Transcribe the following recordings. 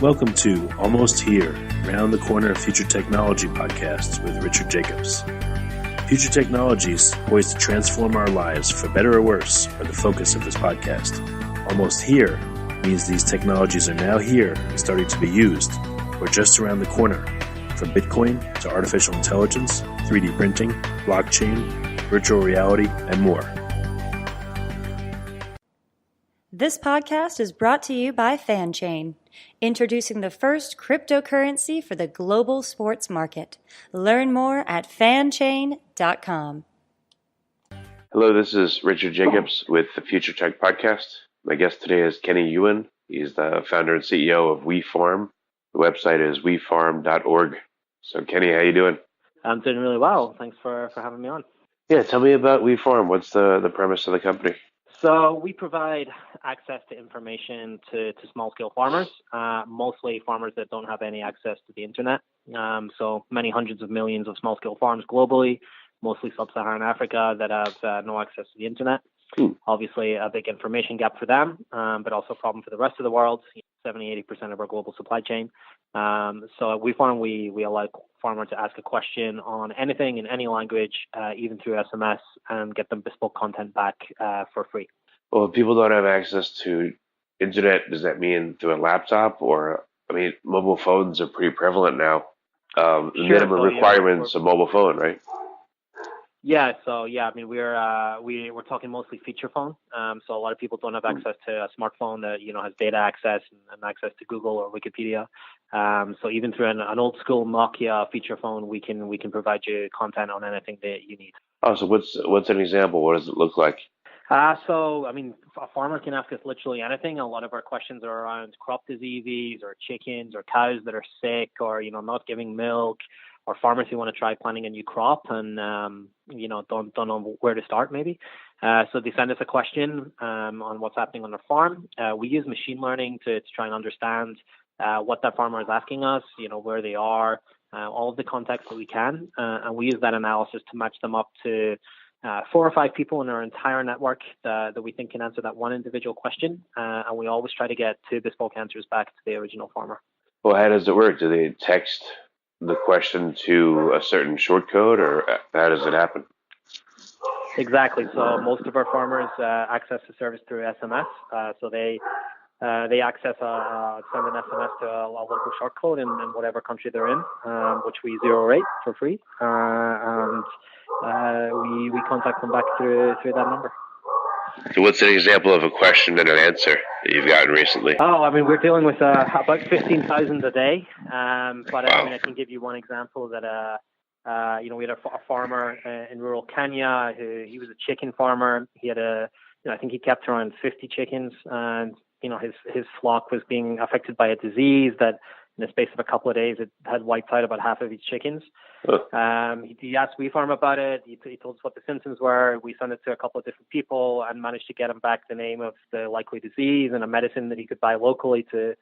Welcome to Almost Here, Round the Corner Future Technology podcasts with Richard Jacobs. Future technologies poised to transform our lives for better or worse are the focus of this podcast. Almost here means these technologies are now here and starting to be used, or just around the corner, from Bitcoin to artificial intelligence, 3D printing, blockchain, virtual reality, and more. This podcast is brought to you by FanChain, introducing the first cryptocurrency for the global sports market. Learn more at fanchain.com. Hello, this is Richard Jacobs with the Future Tech Podcast. My guest today is Kenny Ewan. He's the founder and CEO of Wefarm. The website is wefarm.org. So Kenny, how you doing? I'm doing really well. Thanks for having me on. Yeah, tell me about Wefarm. What's the premise of the company? So we provide access to information to small-scale farmers, mostly farmers that don't have any access to the internet. So many hundreds of millions of small-scale farms globally, mostly sub-Saharan Africa, that have no access to the internet. Obviously, a big information gap for them, but also a problem for the rest of the world. 70-80% of our global supply chain. So at Wefarm, we allow farmers to ask a question on anything in any language, even through SMS, and get them bespoke content back for free. Well, if people don't have access to internet, does that mean through a laptop? Or, I mean, mobile phones are pretty prevalent now. The minimum requirement's a mobile phone, right? Yeah, I mean, we're talking mostly feature phone. So a lot of people don't have access to a smartphone that has data access and access to Google or Wikipedia. So even through an old school Nokia feature phone, we can provide you content on anything that you need. Oh, so what's an example? What does it look like? So I mean, a farmer can ask us literally anything. A lot of our questions are around crop diseases or chickens or cows that are sick or not giving milk, or farmers who want to try planting a new crop and don't know where to start maybe. So they send us a question on what's happening on their farm. We use machine learning to try and understand what that farmer is asking us, where they are, all of the context that we can, and we use that analysis to match them up to 4 or 5 people in our entire network that we think can answer that one individual question, and we always try to get 2 bespoke answers back to the original farmer. Well, how does it work? Do they text the question to a certain short code, or how does it happen? Exactly. So most of our farmers access the service through SMS. So they access send an SMS to a local short code in whatever country they're in, which we zero rate for free, and we contact them back through that number. So what's an example of a question and an answer that you've gotten recently? Oh, I mean, we're dealing with about 15,000 a day. But I mean, I can give you one example that, we had a farmer in rural Kenya he was a chicken farmer. He had I think he kept around 50 chickens, and, his flock was being affected by a disease that in the space of a couple of days, it had wiped out about half of his chickens. He asked Wefarm about it. He told us what the symptoms were. We sent it to a couple of different people and managed to get him back the name of the likely disease and a medicine that he could buy locally to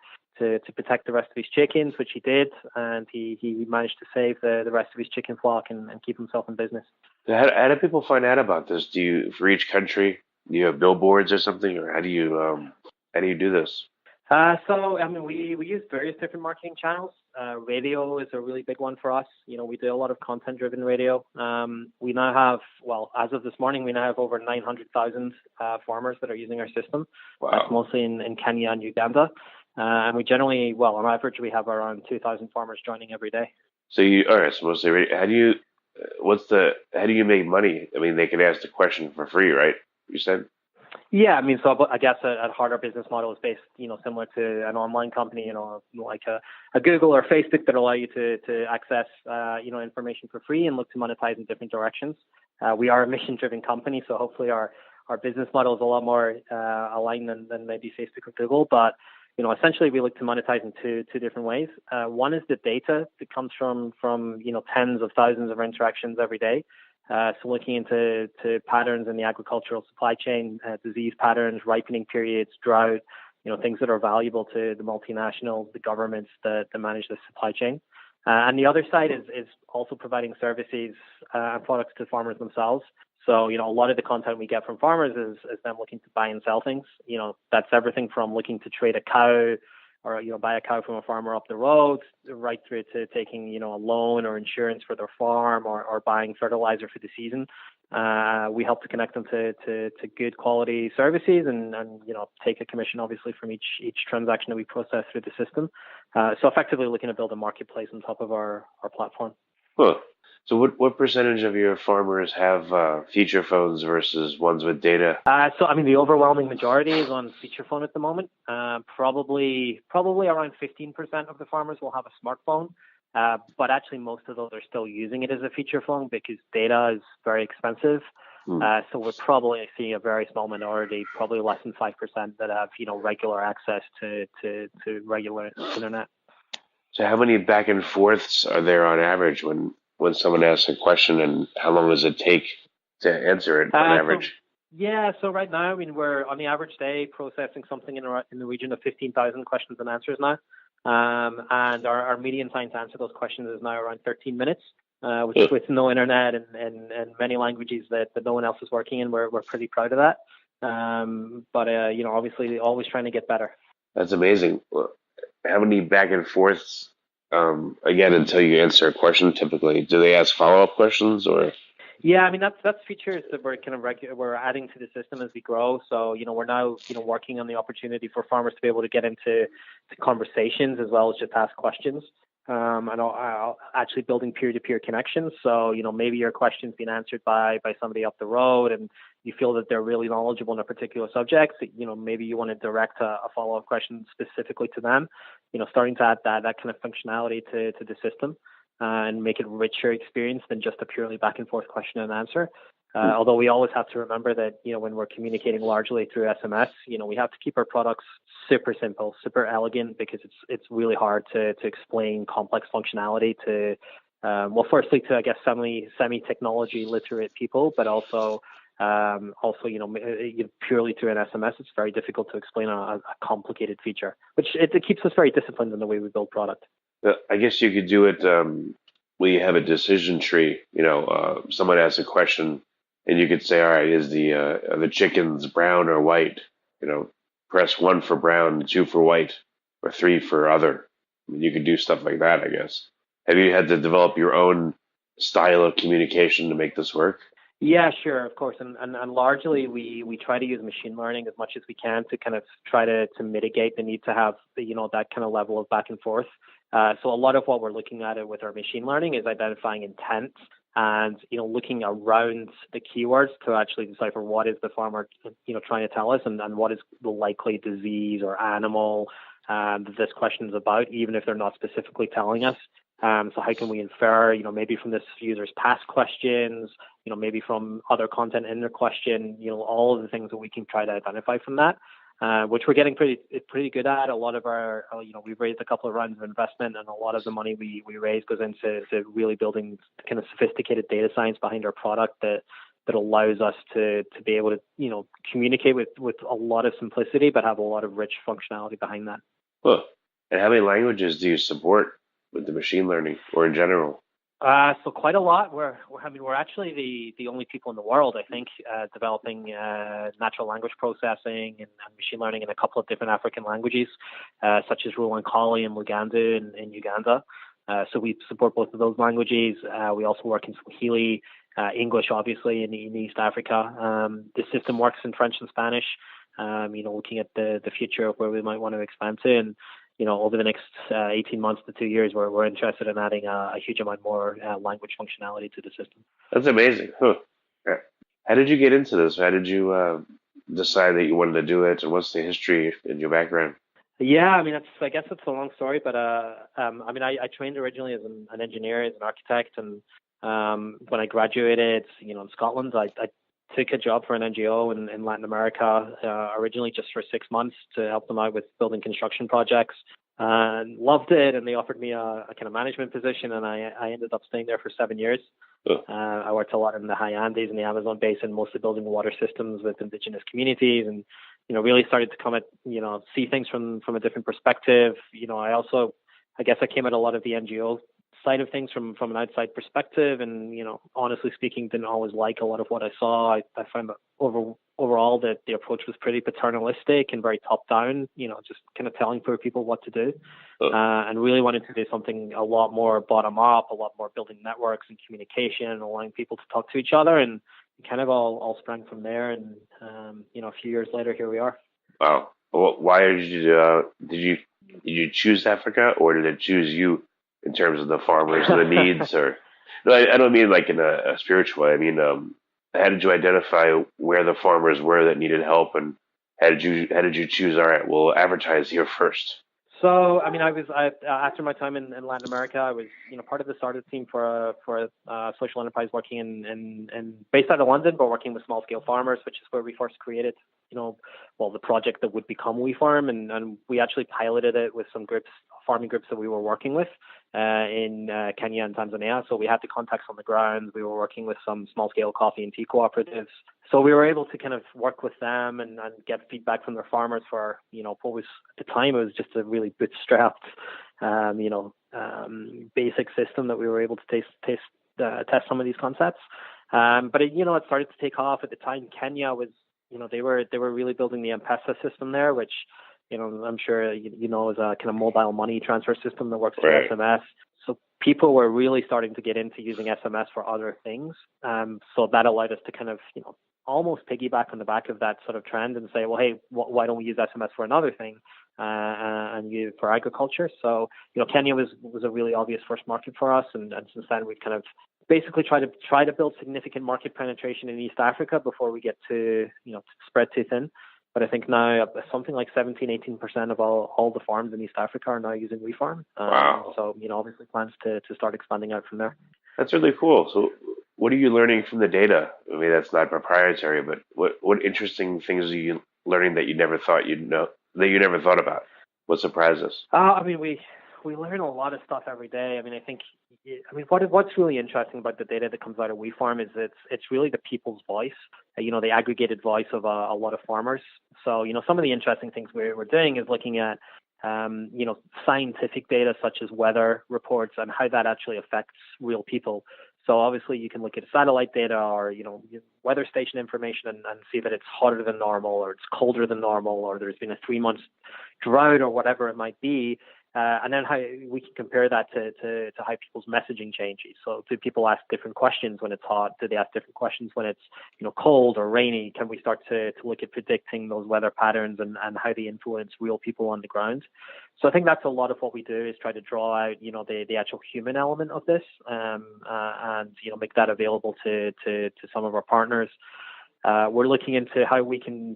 protect the rest of his chickens, which he did. And he managed to save the rest of his chicken flock and keep himself in business. How do people find out about this? For each country, do you have billboards or something, or how do you do this? So, I mean, we use various different marketing channels. Radio is a really big one for us. We do a lot of content-driven radio. We now have, as of this morning, we now have over 900,000 farmers that are using our system. Wow. That's mostly in Kenya and Uganda. And we generally, on average, we have around 2,000 farmers joining every day. So so mostly radio. How do you make money? I mean, they can ask the question for free, right? You said? Yeah, I mean, so I guess at heart, our business model is based, similar to an online company, like a Google or Facebook that allow you to access, information for free and look to monetize in different directions. We are a mission-driven company, so hopefully our business model is a lot more aligned than maybe Facebook or Google. But essentially, we look to monetize in two different ways. One is the data that comes from tens of thousands of interactions every day. So looking into patterns in the agricultural supply chain, disease patterns, ripening periods, drought, things that are valuable to the multinationals, the governments that manage the supply chain. And the other side is also providing services and products to farmers themselves. So, a lot of the content we get from farmers is them looking to buy and sell things. That's everything from looking to trade a cow or buy a cow from a farmer up the road, right through to taking a loan or insurance for their farm, or buying fertilizer for the season. We help to connect them to good quality services, and take a commission obviously from each transaction that we process through the system. So effectively looking to build a marketplace on top of our platform. Huh. So what percentage of your farmers have feature phones versus ones with data? So the overwhelming majority is on feature phone at the moment. Probably around 15% of the farmers will have a smartphone. But actually most of those are still using it as a feature phone because data is very expensive. So we're probably seeing a very small minority, probably less than 5%, that have regular access to regular internet. So how many back and forths are there on average when someone asks a question, and how long does it take to answer it on average? So right now, we're on the average day processing something in the region of 15,000 questions and answers now. And our median time to answer those questions is now around 13 minutes, which with no internet and many languages that no one else is working in. We're pretty proud of that. But obviously always trying to get better. That's amazing. How many back and forths, again, until you answer a question typically? Do they ask follow-up questions or? Yeah, that's features that we're we're adding to the system as we grow. So we're now working on the opportunity for farmers to be able to get into conversations as well as just ask questions. And actually building peer-to-peer connections. So maybe your question's been answered by somebody up the road, and you feel that they're really knowledgeable in a particular subject. Maybe you want to direct a follow-up question specifically to them. Starting to add that kind of functionality to the system. And make it richer experience than just a purely back and forth question and answer. Although we always have to remember that, when we're communicating largely through SMS, we have to keep our products super simple, super elegant, because it's really hard to explain complex functionality to, firstly to, I guess, semi-technology literate people, but also purely through an SMS, it's very difficult to explain a complicated feature, which it keeps us very disciplined in the way we build product. I guess you could do it where you have a decision tree. Someone asks a question, and you could say, "All right, are the chickens brown or white?" Press 1 for brown, 2 for white, or 3 for other. You could do stuff like that, I guess. Have you had to develop your own style of communication to make this work? Yeah, sure, of course, and largely we try to use machine learning as much as we can to kind of try to mitigate the need to have that kind of level of back and forth. So a lot of what we're looking at with our machine learning is identifying intent and looking around the keywords to actually decipher what is the farmer trying to tell us, and what is the likely disease or animal that this question is about, even if they're not specifically telling us. So how can we infer, maybe from this user's past questions, maybe from other content in their question, all of the things that we can try to identify from that, which we're getting pretty good at. A lot of our, we've raised a couple of rounds of investment, and a lot of the money we raise goes into really building kind of sophisticated data science behind our product that allows us to be able to, communicate with a lot of simplicity, but have a lot of rich functionality behind that. Huh. And how many languages do you support with the machine learning, or in general? So quite a lot. We're actually the only people in the world, I think, developing natural language processing and machine learning in a couple of different African languages, such as Rwanda and Luganda in Uganda. So we support both of those languages. We also work in Swahili, English, obviously, in East Africa. The system works in French and Spanish. Looking at the future of where we might want to expand to, and over the next 18 months to 2 years, we're interested in adding a huge amount more language functionality to the system. That's amazing. Huh. How did you get into this? How did you decide that you wanted to do it, and what's the history in your background? Yeah, I guess it's a long story, but I trained originally as an engineer, as an architect, and when I graduated, in Scotland, I took a job for an NGO in Latin America, originally just for 6 months to help them out with building construction projects. And loved it, and they offered me a kind of management position, and I ended up staying there for 7 years. I worked a lot in the high Andes and the Amazon basin, mostly building water systems with indigenous communities, and really started to come at see things from a different perspective. I guess I came at a lot of the NGO side of things from an outside perspective, and honestly speaking, didn't always like a lot of what I saw. I found that overall that the approach was pretty paternalistic and very top down. Just kind of telling poor people what to do, and really wanted to do something a lot more bottom up, a lot more building networks and communication, allowing people to talk to each other, and kind of all sprang from there. And a few years later, here we are. Wow. Well, why did you choose Africa, or did it choose you in terms of the farmers and the needs? Or no, I don't mean like in a spiritual way. I mean, how did you identify where the farmers were that needed help, and how did you choose? All right, we'll advertise here first. So, after my time in Latin America, I was, part of the startup team for a social enterprise working in based out of London, but working with small scale farmers, which is where we first created, the project that would become WeFarm, and we actually piloted it with some farming groups that we were working with in Kenya and Tanzania. So we had the contacts on the ground. We were working with some small scale coffee and tea cooperatives. So we were able to kind of work with them and get feedback from their farmers for, what was at the time, it was just a really bootstrapped, basic system that we were able to test some of these concepts. But it started to take off. At the time, Kenya was, they were really building the M-Pesa system there, which, I'm sure, is a kind of mobile money transfer system that works through SMS. So people were really starting to get into using SMS for other things. So that allowed us to kind of, almost piggyback on the back of that sort of trend and say, well, hey, why don't we use SMS for another thing and use it for agriculture? So, Kenya was a really obvious first market for us. And since then, we've kind of basically try to build significant market penetration in East Africa before we get to, spread too thin. But I think now something like 17-18% of all the farms in East Africa are now using WeFarm. Wow. So, obviously plans to start expanding out from there. That's really cool. So what are you learning from the data? I mean, that's not proprietary, but what interesting things are you learning that you never thought that you never thought about? What surprises? We learn a lot of stuff every day. What's really interesting about the data that comes out of WeFarm is it's really the people's voice, the aggregated voice of a lot of farmers. So, some of the interesting things we're doing is looking at, scientific data such as weather reports and how that actually affects real people. So obviously you can look at satellite data or, weather station information and see that it's hotter than normal or it's colder than normal or there's been a 3-month drought or whatever it might be. And then how we can compare that to how people's messaging changes. So do people ask different questions when it's hot? Do they ask different questions when it's, cold or rainy? Can we start to look at predicting those weather patterns and how they influence real people on the ground? So I think that's a lot of what we do is try to draw out, the actual human element of this and, make that available to some of our partners. We're looking into how we can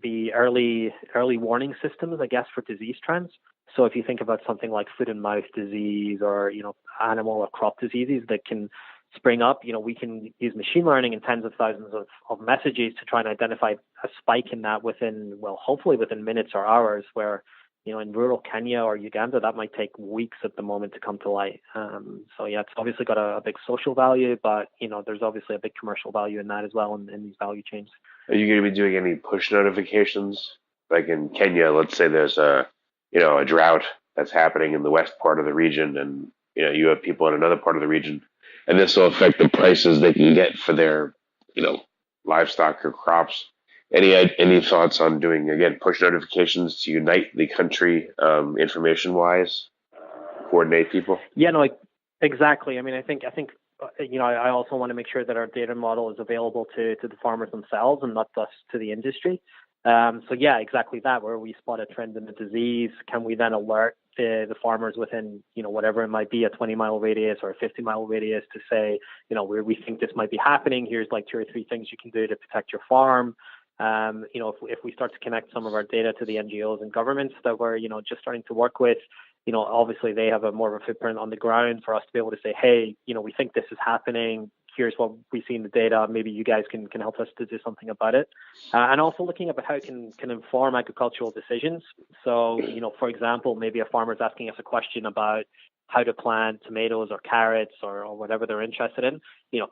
be early warning systems, I guess, for disease trends. So if you think about something like foot and mouth disease or, animal or crop diseases that can spring up, we can use machine learning and tens of thousands of messages to try and identify a spike in that hopefully within minutes or hours where, in rural Kenya or Uganda, that might take weeks at the moment to come to light. So yeah, it's obviously got a big social value, but, there's obviously a big commercial value in that as well in these value chains. Are you going to be doing any push notifications? Like in Kenya, let's say there's a drought that's happening in the west part of the region, and you have people in another part of the region, and this will affect the prices they can get for their livestock or crops. Any thoughts on doing again push notifications to unite the country information wise, coordinate people? Yeah, no, exactly. I think I also want to make sure that our data model is available to the farmers themselves and not just to the industry. So yeah, exactly that. Where we spot a trend in the disease, can we then alert the farmers within, whatever it might be, a 20-mile radius or a 50-mile radius to say, where we think this might be happening, here's like 2 or 3 things you can do to protect your farm. If we start to connect some of our data to the NGOs and governments that we're, just starting to work with, obviously they have a more of a footprint on the ground for us to be able to say, hey, we think this is happening. Here's what we see in the data. Maybe you guys can help us to do something about it. And also looking at how it can inform agricultural decisions. So, for example, maybe a farmer's asking us a question about how to plant tomatoes or carrots or whatever they're interested in.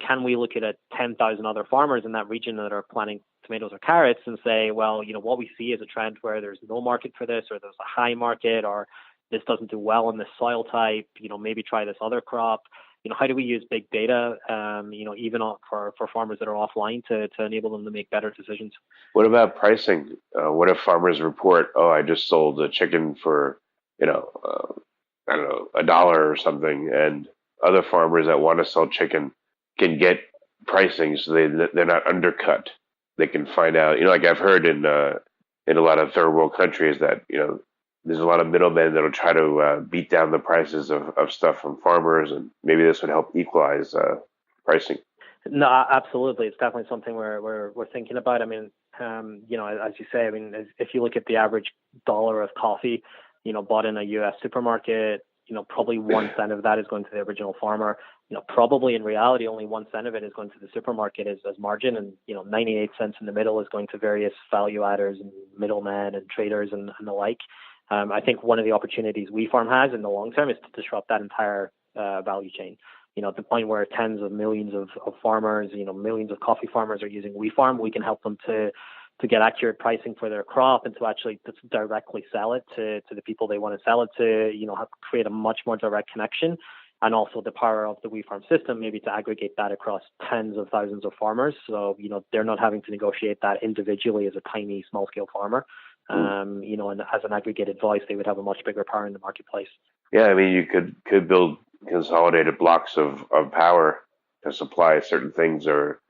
Can we look at 10,000 other farmers in that region that are planting tomatoes or carrots and say, well, what we see is a trend where there's no market for this or there's a high market or this doesn't do well in this soil type, maybe try this other crop. How do we use big data, even for farmers that are offline to enable them to make better decisions? What about pricing? What if farmers report, oh, I just sold a chicken for, I don't know, $1 or something, and other farmers that want to sell chicken can get pricing so they're not undercut. They can find out, like I've heard in a lot of third world countries that, there's a lot of middlemen that'll try to beat down the prices of stuff from farmers, and maybe this would help equalize pricing. No, absolutely. It's definitely something we're thinking about. I mean, as you say, I mean, if you look at the average dollar of coffee, bought in a U.S. supermarket, probably 1 cent of that is going to the original farmer. Probably in reality, only 1 cent of it is going to the supermarket as margin, and 98 cents in the middle is going to various value adders and middlemen and traders and the like. I think one of the opportunities Wefarm has in the long term is to disrupt that entire value chain. At the point where tens of millions of farmers, millions of coffee farmers are using Wefarm, we can help them to get accurate pricing for their crop and to actually directly sell it to the people they want to sell it to, create a much more direct connection. And also the power of the Wefarm system, maybe to aggregate that across tens of thousands of farmers. So, they're not having to negotiate that individually as a tiny, small-scale farmer. And as an aggregated voice, they would have a much bigger power in the marketplace. Yeah, I mean, you could build consolidated blocks of power to supply certain things, or,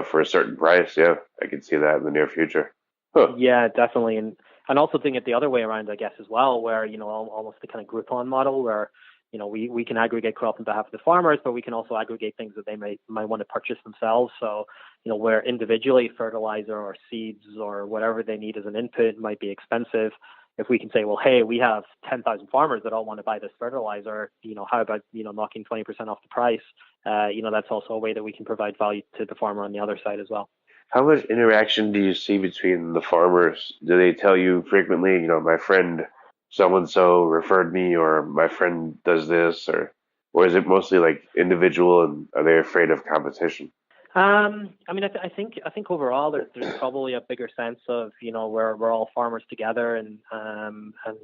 for a certain price. Yeah, I can see that in the near future. Huh. Yeah, definitely. And also think it the other way around, I guess, as well, where, almost the kind of Groupon model where, we can aggregate crop on behalf of the farmers, but we can also aggregate things that they might want to purchase themselves. So, where individually fertilizer or seeds or whatever they need as an input might be expensive, if we can say, well, hey, we have 10,000 farmers that all want to buy this fertilizer, how about, knocking 20% off the price? That's also a way that we can provide value to the farmer on the other side as well. How much interaction do you see between the farmers? Do they tell you frequently, my friend so-and-so referred me, or my friend does this, or is it mostly like individual, and are they afraid of competition? I mean, I think overall there's probably a bigger sense of, we're all farmers together, and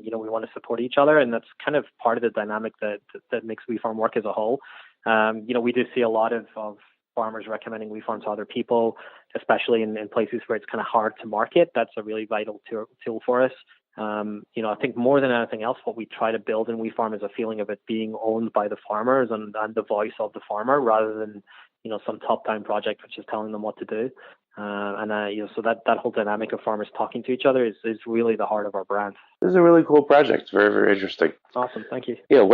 we want to support each other, and that's kind of part of the dynamic that makes Wefarm work as a whole. We do see a lot of farmers recommending Wefarm to other people, especially in places where it's kind of hard to market. That's a really vital tool for us. I think more than anything else, what we try to build in Wefarm is a feeling of it being owned by the farmers and the voice of the farmer, rather than some top-down project which is telling them what to do. So that whole dynamic of farmers talking to each other is really the heart of our brand. This is a really cool project. Very, very interesting. Awesome. Thank you. Yeah.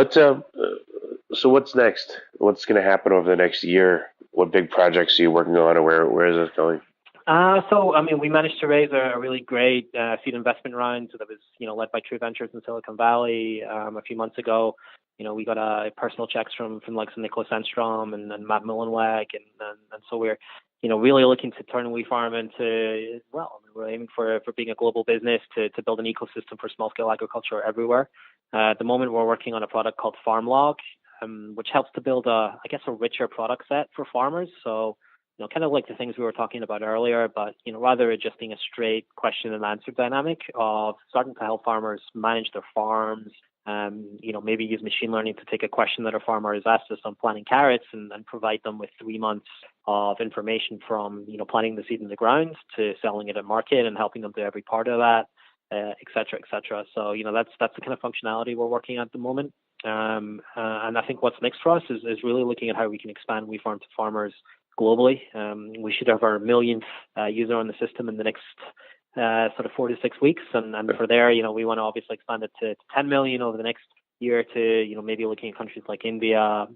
So what's next? What's going to happen over the next year? What big projects are you working on, or where is this going? So, I mean, we managed to raise a really great seed investment round that was, led by True Ventures in Silicon Valley a few months ago. We got personal checks from like Nicholas Enstrom and Matt Mullenweg, and so we're, really looking to turn Wefarm into, we're aiming for being a global business to build an ecosystem for small scale agriculture everywhere. At the moment, we're working on a product called FarmLog, which helps to build a richer product set for farmers. So, kind of like the things we were talking about earlier, but, rather it just being a straight question and answer dynamic of starting to help farmers manage their farms, maybe use machine learning to take a question that a farmer has asked us on planting carrots and provide them with 3 months of information from, planting the seed in the ground to selling it at market and helping them do every part of that, et cetera, et cetera. So, that's the kind of functionality we're working at the moment. And I think what's next for us is really looking at how we can expand Wefarm to farmers globally. We should have our millionth user on the system in the next sort of 4 to 6 weeks, and for there, we want to obviously expand it to 10 million over the next year, to maybe looking at countries like India,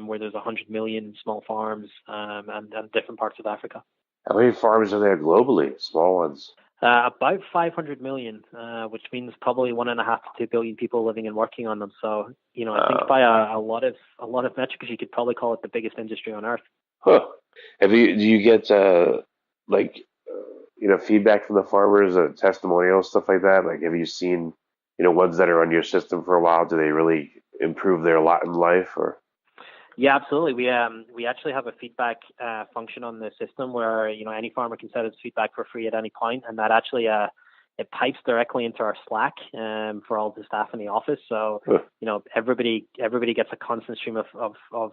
where there's 100 million small farms, and different parts of Africa. How many farms are there globally? Small ones? About 500 million, which means probably 1.5 to 2 billion people living and working on them. So, I think by a lot of metrics, you could probably call it the biggest industry on earth. Huh. Do you get feedback from the farmers, testimonials, stuff like that? Like, have you seen, ones that are on your system for a while? Do they really improve their lot in life, or? Yeah, absolutely. We actually have a feedback function on the system where any farmer can set its feedback for free at any point, and that actually it pipes directly into our Slack for all the staff in the office. So, everybody gets a constant stream of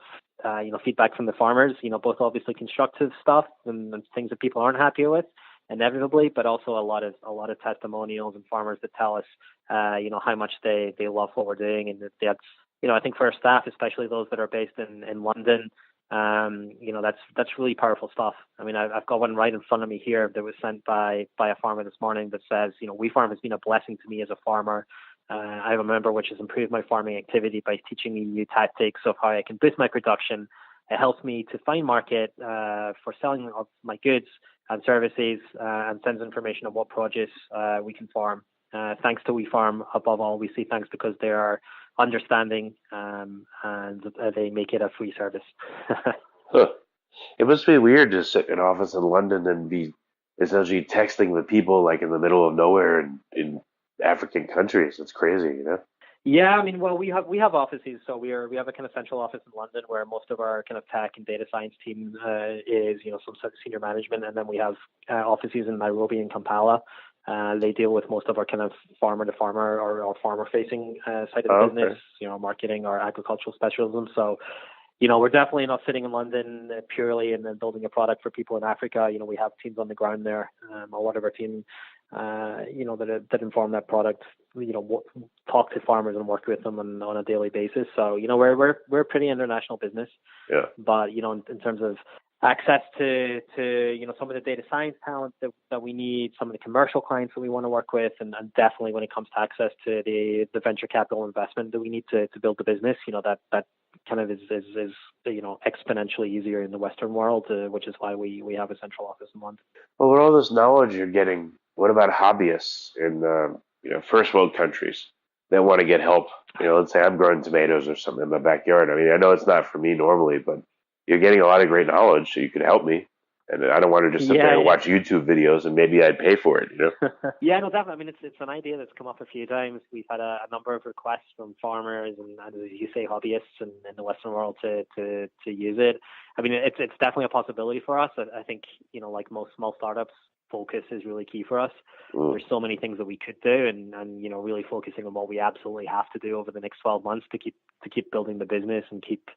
feedback from the farmers, both obviously constructive stuff and things that people aren't happy with, inevitably, but also a lot of testimonials and farmers that tell us, how much they love what we're doing. And that's, I think for our staff, especially those that are based in London, that's really powerful stuff. I mean, I've got one right in front of me here that was sent by a farmer this morning that says, Wefarm has been a blessing to me as a farmer. I have a member which has improved my farming activity by teaching me new tactics of how I can boost my production. It helps me to find market for selling of my goods and services, and sends information on what produce we can farm. Thanks to Wefarm, above all, we say thanks because they are understanding and they make it a free service. It must be weird to sit in an office in London and be essentially texting with people like in the middle of nowhere in African countries. It's crazy, Yeah, I mean, well, we have offices, so we have a kind of central office in London where most of our kind of tech and data science team is, some sort of senior management, and then we have offices in Nairobi and Kampala. They deal with most of our kind of farmer to farmer or farmer facing side of the business, marketing or agricultural specialism. So, we're definitely not sitting in London purely and then building a product for people in Africa. We have teams on the ground there. A lot of our team, that inform that product, talk to farmers and work with them on a daily basis. So, we're a pretty international business. Yeah. But, in terms of access to some of the data science talent that we need, some of the commercial clients that we want to work with, and definitely when it comes to access to the venture capital investment that we need to build the business, that kind of is exponentially easier in the Western world, which is why we have a central office in London. Well, with all this knowledge you're getting, what about hobbyists in first world countries that want to get help? Let's say I'm growing tomatoes or something in my backyard. I mean, I know it's not for me normally, but you're getting a lot of great knowledge, so you could help me. And I don't want to just sit there and watch YouTube videos, and maybe I'd pay for it, Yeah, no, definitely. I mean, it's an idea that's come up a few times. We've had a number of requests from farmers and as you say, hobbyists in the Western world to use it. I mean, it's definitely a possibility for us. I think, like most small startups, focus is really key for us. There's so many things that we could do, and really focusing on what we absolutely have to do over the next 12 months to keep building the business and keep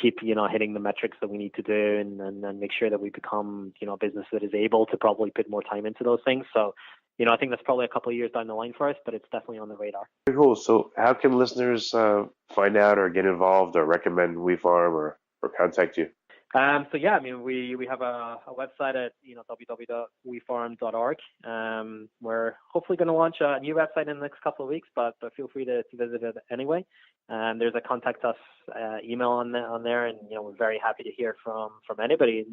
hitting the metrics that we need to do, and make sure that we become a business that is able to probably put more time into those things. So I think that's probably a couple of years down the line for us, but it's definitely on the radar. Very cool. So how can listeners find out or get involved or recommend Wefarm or contact you? So yeah, I mean, we have a website at www.wefarm.org. We're hopefully going to launch a new website in the next couple of weeks, but feel free to visit it anyway. There's a contact us email on there, and we're very happy to hear from anybody,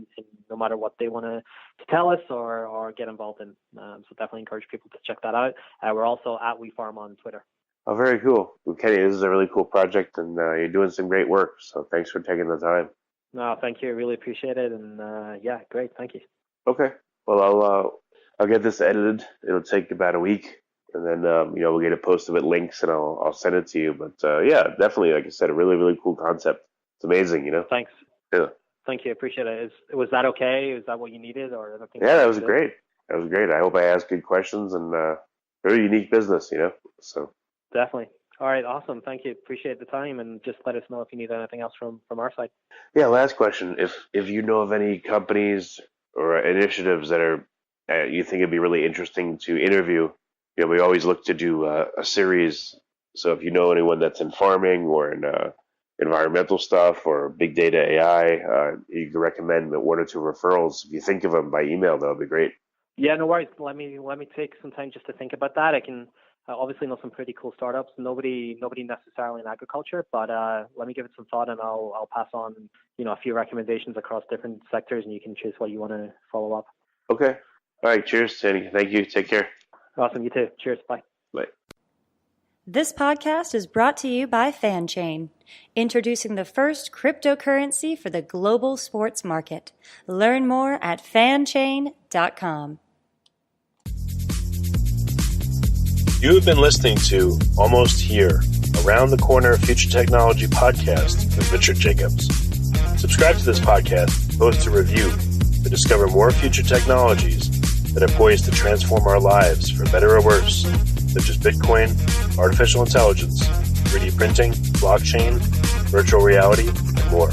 no matter what they want to tell us or get involved in. So definitely encourage people to check that out. We're also at Wefarm on Twitter. Oh, very cool. Well, Kenny, this is a really cool project, and you're doing some great work. So thanks for taking the time. No, thank you. I really appreciate it. And yeah, great. Thank you. Okay. Well, I'll get this edited. It'll take about a week, and then we'll get it posted with links, and I'll send it to you. But yeah, definitely, like I said, a really, really cool concept. It's amazing, Thanks. Yeah. Thank you. Appreciate it. Was that okay? Is that what you needed, or? Yeah, that was great. That was great. I hope I asked good questions, and very unique business, So definitely. All right, awesome. Thank you. Appreciate the time, and just let us know if you need anything else from our side. Yeah, last question. If you know of any companies or initiatives that are you think it'd be really interesting to interview, we always look to do a series. So if you know anyone that's in farming or in environmental stuff or big data AI, you can recommend one or two referrals. If you think of them by email, that would be great. Yeah, no worries. Let me take some time just to think about that. I can obviously know some pretty cool startups. Nobody necessarily in agriculture, but let me give it some thought, and I'll pass on a few recommendations across different sectors, and you can choose what you want to follow up. Okay. All right. Cheers, Sandy. Thank you. Take care. Awesome. You too. Cheers. Bye. Bye. This podcast is brought to you by FanChain, introducing the first cryptocurrency for the global sports market. Learn more at fanchain.com. You have been listening to Almost Here, Around the Corner Future Technology podcast with Richard Jacobs. Subscribe to this podcast, post a review to discover more future technologies that are poised to transform our lives for better or worse, such as Bitcoin, artificial intelligence, 3D printing, blockchain, virtual reality, and more.